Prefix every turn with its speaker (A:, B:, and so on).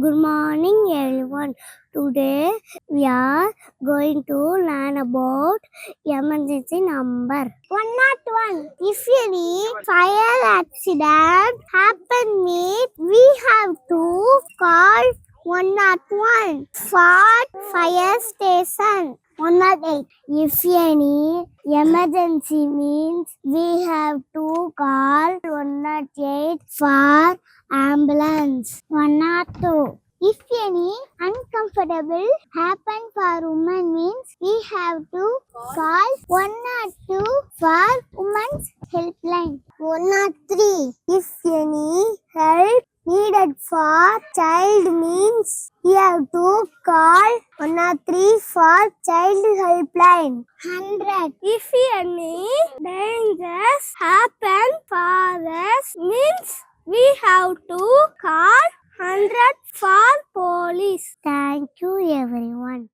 A: Good morning, everyone. Today we are going to learn about emergency number 101. If any fire accident happen, we have to call 101 for fire station. 108. If any emergency means we have to call 108 for ambulance. 102. If any uncomfortable happen for women means we have to call 102 for women's helpline. 103. If any help needed for child means we have to call 103 for child helpline. 100. If any dangers happen for us means we have to call 100 for police. Thank you, everyone.